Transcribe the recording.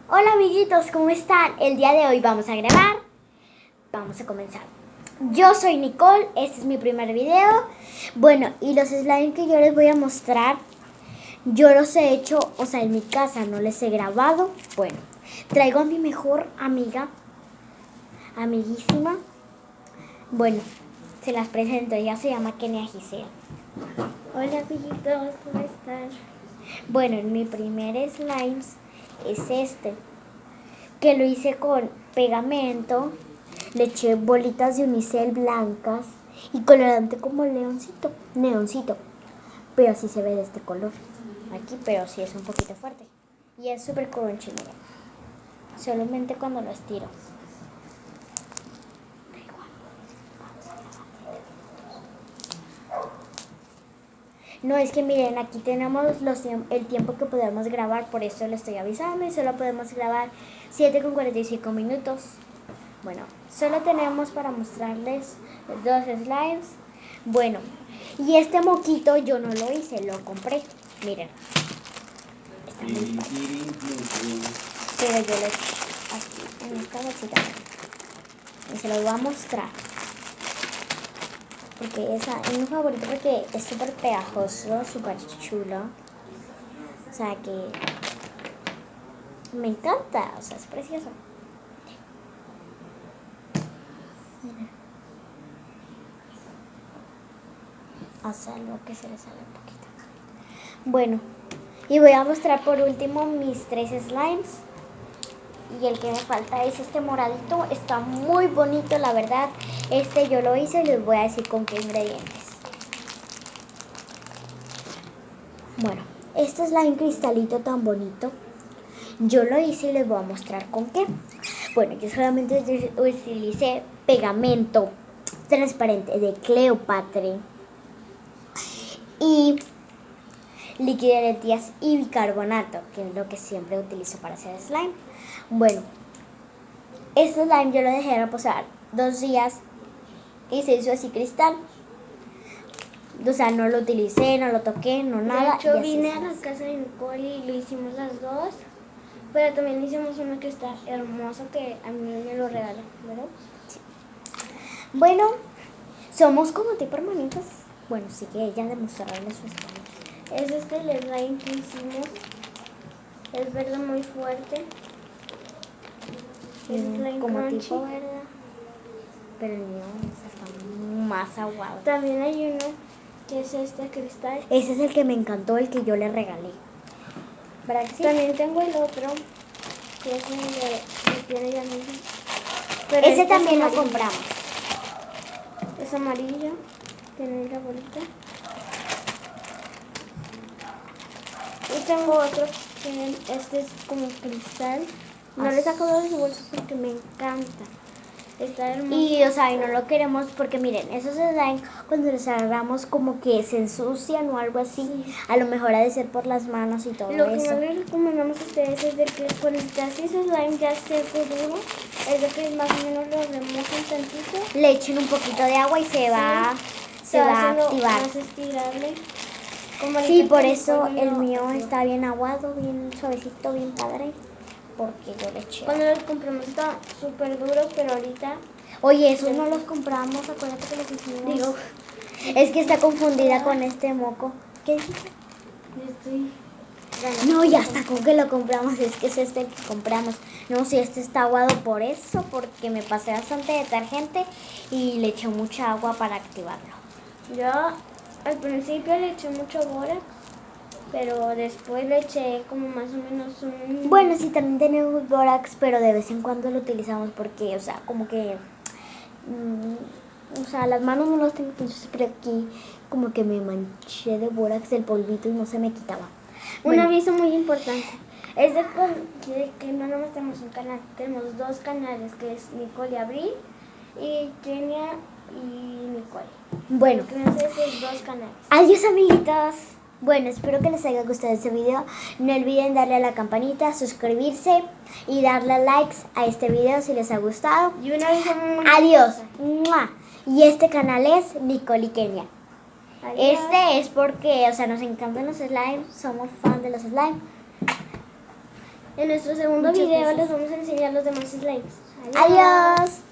Hola amiguitos, ¿cómo están? El día de hoy vamos a grabar. Vamos a comenzar. Yo soy Nicole, este es mi primer video. Bueno, y los slimes que yo les voy a mostrar, yo los he hecho, o sea, en mi casa, no les he grabado. Bueno, traigo a mi mejor amiga, amiguísima. Bueno, se las presento, ella se llama Kenia Giselle. Hola amiguitos, ¿cómo están? Bueno, mi primer slimes es este, que lo hice con pegamento, le eché bolitas de unicel blancas y colorante como neoncito, pero así se ve de este color aquí, pero sí es un poquito fuerte y es súper crunchy, miren, solamente cuando lo estiro. No, es que miren, aquí tenemos el tiempo que podemos grabar, por eso le estoy avisando y solo podemos grabar 7:45 minutos. Bueno, solo tenemos para mostrarles dos slimes. Bueno, y este moquito yo no lo hice, lo compré. Miren. Está muy fácil. Pero yo lo eché aquí, en esta bolsita. Y se lo voy a mostrar. Porque es mi favorito porque es súper pegajoso, súper chulo. O sea que me encanta, o sea, es precioso. Miren. A salvo que se le sale un poquito. Bueno, y voy a mostrar por último mis 3 slimes. Y el que me falta es este moradito. Está muy bonito, la verdad. Este yo lo hice y les voy a decir con qué ingredientes. Bueno, este slime cristalito tan bonito, yo lo hice y les voy a mostrar con qué. Bueno, yo solamente utilicé pegamento transparente de Cleopatra y líquido de tías y bicarbonato, que es lo que siempre utilizo para hacer slime. Bueno, este slime yo lo dejé reposar 2 días y se hizo así cristal. O sea, no lo utilicé, no lo toqué, no nada. De hecho, vine a la casa de Nicole y lo hicimos las dos. Pero también hicimos uno que está hermoso que a mí me lo regaló, ¿verdad? Sí. Bueno, somos como tipo hermanitas. Bueno, sí que ella demostrarle sus slime. Es el slime que hicimos. Es verde muy fuerte. Es slime Como crunchy. tipo verde. Pero el mío está más aguado. También hay uno que es este cristal. Ese es el que me encantó, el que yo le regalé. ¿Verdad que sí? También tengo el otro, que es el que tiene ya mismo. Pero ese también lo compramos. Es amarillo, tiene la bolita. Y tengo otro que este es como cristal. No le he sacado de su bolsa porque me encanta. Está hermoso. Y, o sea, y no lo queremos porque, miren, esos slime cuando los agarramos como que se ensucian o algo así. Sí. A lo mejor ha de ser por las manos y todo lo eso. Lo que más les recomendamos a ustedes es de que cuando está así su slime ya seco duro, es de que más o menos lo remojen tantito. Le echen un poquito de agua y se va a activar. Más estirable. Sí, por eso el mío está bien aguado, bien suavecito, bien padre. Porque yo le eché. Cuando los compramos está súper duro, pero ahorita... Oye, esos no los compramos, acuérdate que los hicimos. Digo, es que está confundida con este moco. ¿Qué dijiste? No, ya está con que lo compramos, es que es este que compramos. No, si este está aguado por eso, porque me pasé bastante detergente y le eché mucha agua para activarlo. Yo al principio le eché mucho bórax, pero después le eché como más o menos un... Bueno, sí, también tenemos bórax, pero de vez en cuando lo utilizamos porque, o sea, como que... o sea, las manos no las tengo, entonces pero aquí como que me manché de bórax el polvito y no se me quitaba. Un aviso muy importante. Es de que no nomás tenemos un canal, tenemos 2 canales, que es Nicole y Abril, y Kenia y Nicole. Bueno, esos 2 canales. Adiós amiguitos. Bueno, espero que les haya gustado este video. No olviden darle a la campanita, suscribirse y darle likes a este video si les ha gustado. Y una vez adiós. ¡Mua! Y este canal es Nicole y Kenia. Adiós. Este es porque, o sea, nos encantan los slime, somos fan de los slime. En nuestro segundo Muchas video gracias. les vamos a enseñar los demás slimes. Adiós.